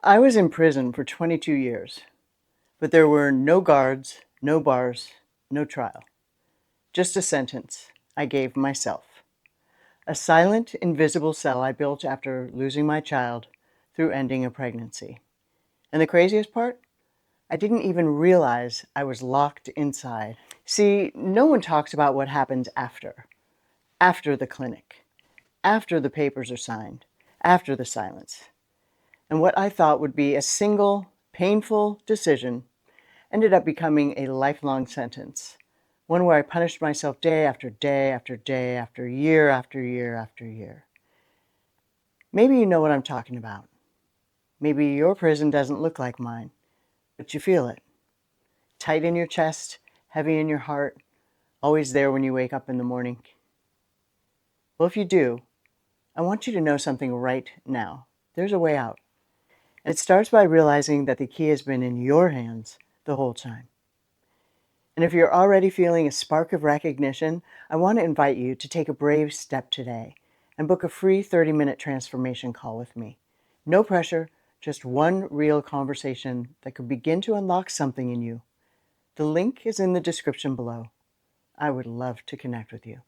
I was in prison for 22 years, but there were no guards, no bars, no trial. Just a sentence I gave myself. A silent, invisible cell I built after losing my child through ending a pregnancy. And the craziest part? I didn't even realize I was locked inside. See, no one talks about what happens after the clinic, after the papers are signed, after the silence. And what I thought would be a single, painful decision ended up becoming a lifelong sentence, one where I punished myself day after day after day after year after year after year. Maybe you know what I'm talking about. Maybe your prison doesn't look like mine, but you feel it. Tight in your chest, heavy in your heart, always there when you wake up in the morning. Well, if you do, I want you to know something right now. There's a way out. And it starts by realizing that the key has been in your hands the whole time. And if you're already feeling a spark of recognition, I want to invite you to take a brave step today and book a free 30-minute transformation call with me. No pressure, just one real conversation that could begin to unlock something in you. The link is in the description below. I would love to connect with you.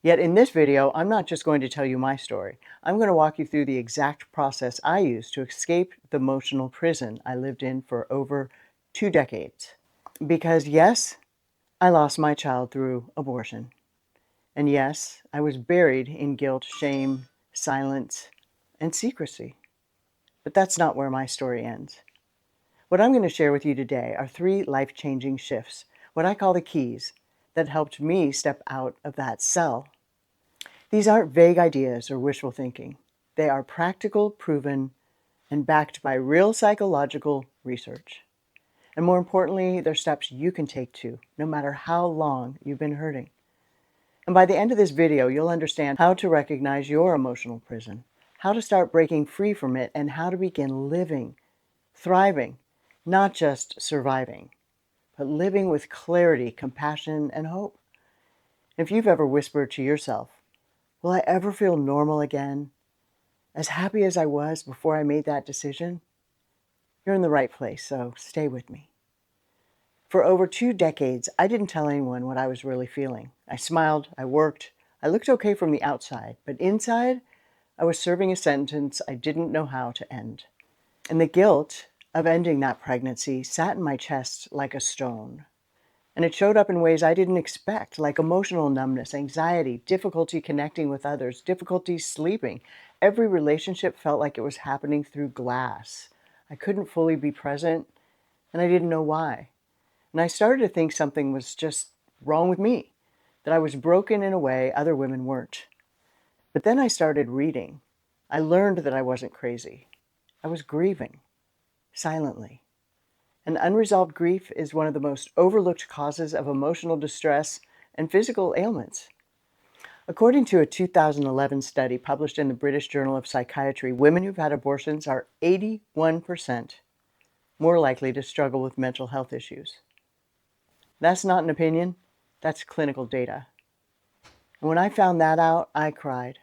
Yet in this video, I'm not just going to tell you my story. I'm going to walk you through the exact process I used to escape the emotional prison I lived in for over 2 decades. Because yes, I lost my child through abortion. And yes, I was buried in guilt, shame, silence, and secrecy. But that's not where my story ends. What I'm going to share with you today are 3 life-changing shifts, what I call the keys, that helped me step out of that cell. These aren't vague ideas or wishful thinking. They are practical, proven, and backed by real psychological research. And more importantly, they're steps you can take too, no matter how long you've been hurting. And by the end of this video, you'll understand how to recognize your emotional prison, how to start breaking free from it, and how to begin living, thriving, not just surviving, but living with clarity, compassion, and hope. If you've ever whispered to yourself, will I ever feel normal again? As happy as I was before I made that decision? You're in the right place, so stay with me. For over 2 decades, I didn't tell anyone what I was really feeling. I smiled, I worked, I looked okay from the outside, but inside, I was serving a sentence I didn't know how to end. And the guilt of ending that pregnancy sat in my chest like a stone. And it showed up in ways I didn't expect, like emotional numbness, anxiety, difficulty connecting with others, difficulty sleeping. Every relationship felt like it was happening through glass. I couldn't fully be present, and I didn't know why. And I started to think something was just wrong with me, that I was broken in a way other women weren't. But then I started reading. I learned that I wasn't crazy. I was grieving, silently. And unresolved grief is one of the most overlooked causes of emotional distress and physical ailments. According to a 2011 study published in the British Journal of Psychiatry, women who've had abortions are 81% more likely to struggle with mental health issues. That's not an opinion, that's clinical data. And when I found that out, I cried.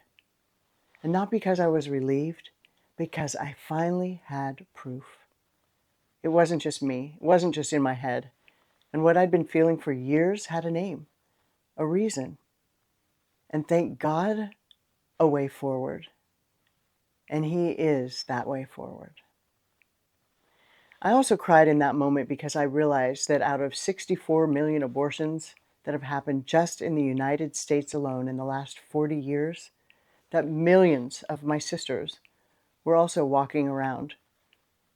And not because I was relieved, because I finally had proof. It wasn't just me, it wasn't just in my head. And what I'd been feeling for years had a name, a reason. And thank God, a way forward. And He is that way forward. I also cried in that moment because I realized that out of 64 million abortions that have happened just in the United States alone in the last 40 years, that millions of my sisters were also walking around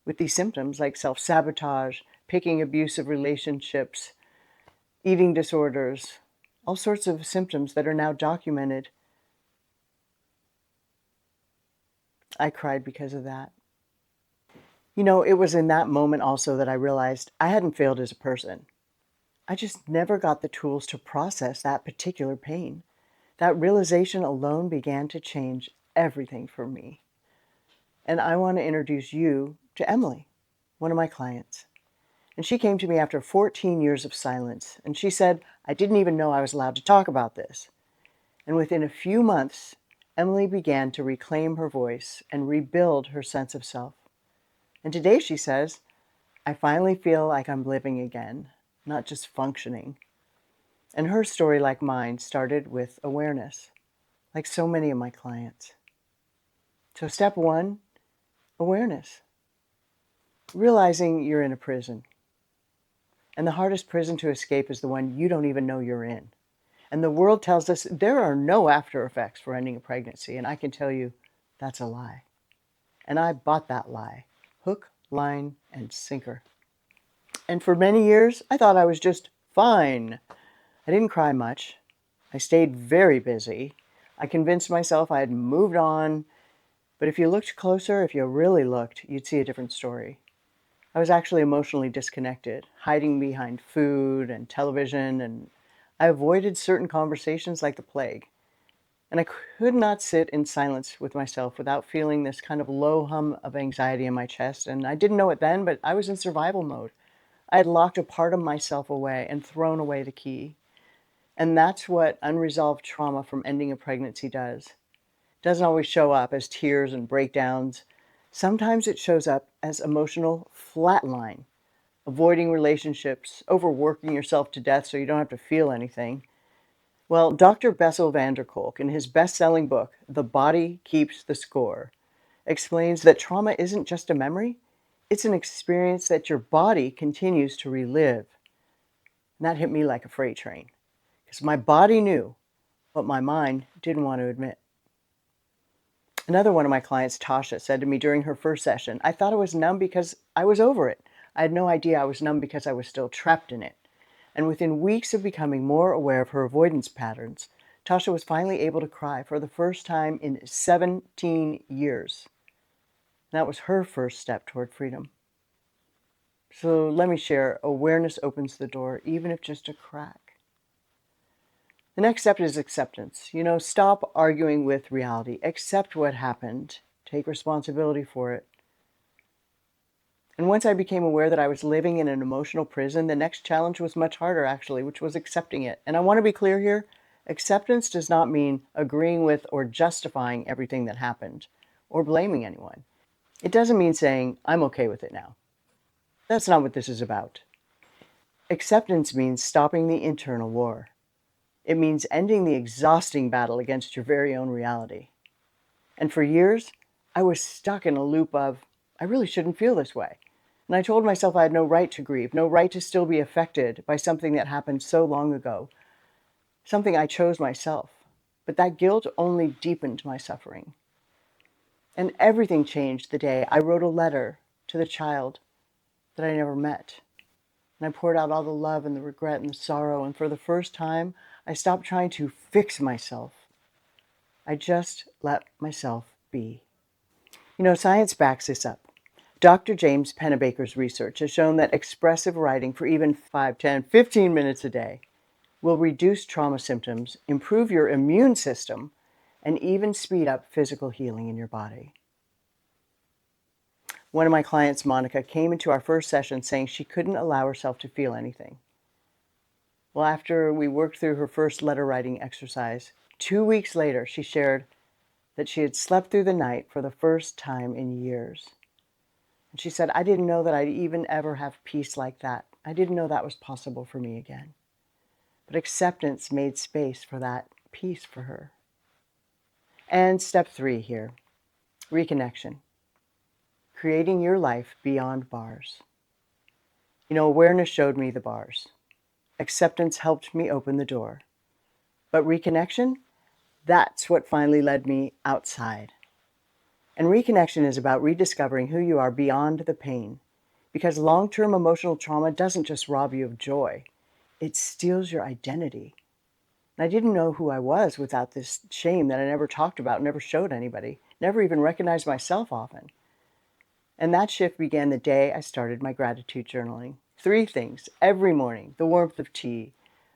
with these symptoms like self-sabotage, picking abusive relationships, eating disorders, all sorts of symptoms that are now documented. I cried because of that. You know, it was in that moment also that I realized I hadn't failed as a person. I just never got the tools to process that particular pain. That realization alone began to change everything for me. And I want to introduce you to Emily, one of my clients. And she came to me after 14 years of silence. And she said, I didn't even know I was allowed to talk about this. And within a few months, Emily began to reclaim her voice and rebuild her sense of self. And today she says, I finally feel like I'm living again, not just functioning. And her story, like mine, started with awareness, like so many of my clients. So step one, awareness. Realizing you're in a prison. And the hardest prison to escape is the one you don't even know you're in. And the world tells us there are no after effects for ending a pregnancy. And I can tell you that's a lie. And I bought that lie. Hook, line, and sinker. And for many years, I thought I was just fine. I didn't cry much. I stayed very busy. I convinced myself I had moved on. But if you looked closer, if you really looked, you'd see a different story. I was actually emotionally disconnected, hiding behind food and television, and I avoided certain conversations like the plague. And I could not sit in silence with myself without feeling this kind of low hum of anxiety in my chest. And I didn't know it then, but I was in survival mode. I had locked a part of myself away and thrown away the key. And that's what unresolved trauma from ending a pregnancy does. It doesn't always show up as tears and breakdowns. Sometimes it shows up as emotional flatline, avoiding relationships, overworking yourself to death so you don't have to feel anything. Well, Dr. Bessel van der Kolk, in his best-selling book, The Body Keeps the Score, explains that trauma isn't just a memory, it's an experience that your body continues to relive. And that hit me like a freight train, because my body knew, but my mind didn't want to admit. Another one of my clients, Tasha, said to me during her first session, I thought I was numb because I was over it. I had no idea I was numb because I was still trapped in it. And within weeks of becoming more aware of her avoidance patterns, Tasha was finally able to cry for the first time in 17 years. And that was her first step toward freedom. So let me share, awareness opens the door, even if just a crack. The next step is acceptance. Stop arguing with reality. Accept what happened. Take responsibility for it. And once I became aware that I was living in an emotional prison, the next challenge was much harder, actually, which was accepting it. And I want to be clear here, acceptance does not mean agreeing with or justifying everything that happened or blaming anyone. It doesn't mean saying, I'm okay with it now. That's not what this is about. Acceptance means stopping the internal war. It means ending the exhausting battle against your very own reality. And for years, I was stuck in a loop of, I really shouldn't feel this way. And I told myself I had no right to grieve, no right to still be affected by something that happened so long ago, something I chose myself. But that guilt only deepened my suffering. And everything changed the day I wrote a letter to the child that I never met. And I poured out all the love and the regret and the sorrow. And for the first time, I stopped trying to fix myself. I just let myself be. Science backs this up. Dr. James Pennebaker's research has shown that expressive writing for even 5, 10, 15 minutes a day will reduce trauma symptoms, improve your immune system, and even speed up physical healing in your body. One of my clients, Monica, came into our first session saying she couldn't allow herself to feel anything. Well, after we worked through her first letter writing exercise, 2 weeks later, she shared that she had slept through the night for the first time in years. And she said, I didn't know that I'd even ever have peace like that. I didn't know that was possible for me again. But acceptance made space for that peace for her. And step 3 here, reconnection. Creating your life beyond bars. Awareness showed me the bars. Acceptance helped me open the door. But reconnection, that's what finally led me outside. And reconnection is about rediscovering who you are beyond the pain. Because long-term emotional trauma doesn't just rob you of joy, it steals your identity. And I didn't know who I was without this shame that I never talked about, never showed anybody, never even recognized myself often. And that shift began the day I started my gratitude journaling. 3 things every morning: the warmth of tea,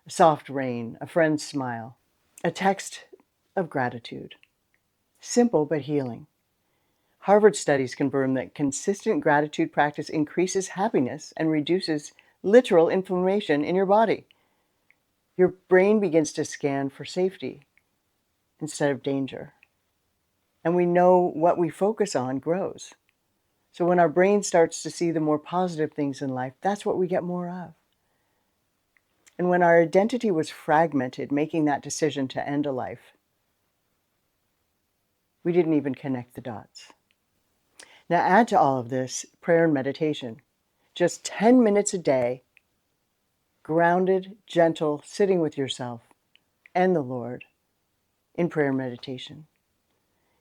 a soft rain, a friend's smile, a text of gratitude. Simple but healing. Harvard studies confirm that consistent gratitude practice increases happiness and reduces literal inflammation in your body. Your brain begins to scan for safety instead of danger. And we know what we focus on grows. So when our brain starts to see the more positive things in life, that's what we get more of. And when our identity was fragmented, making that decision to end a life, we didn't even connect the dots. Now add to all of this prayer and meditation. Just 10 minutes a day, grounded, gentle, sitting with yourself and the Lord in prayer and meditation.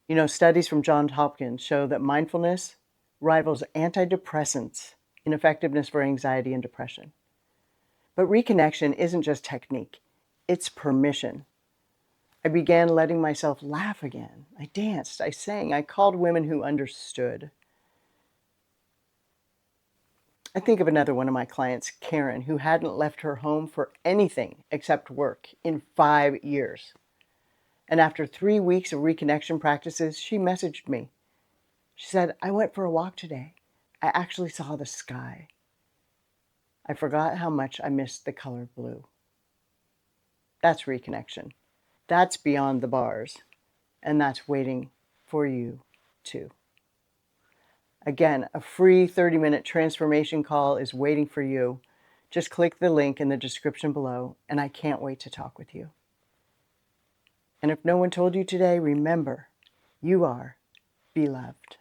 You know, studies from Johns Hopkins show that mindfulness rivals antidepressants in effectiveness for anxiety and depression. But reconnection isn't just technique, it's permission. I began letting myself laugh again. I danced, I sang, I called women who understood. I think of another one of my clients, Karen, who hadn't left her home for anything except work in 5 years. And after 3 weeks of reconnection practices, she messaged me. She said, I went for a walk today. I actually saw the sky. I forgot how much I missed the color blue. That's reconnection. That's beyond the bars. And that's waiting for you too. Again, a free 30-minute transformation call is waiting for you. Just click the link in the description below, and I can't wait to talk with you. And if no one told you today, remember, you are beloved.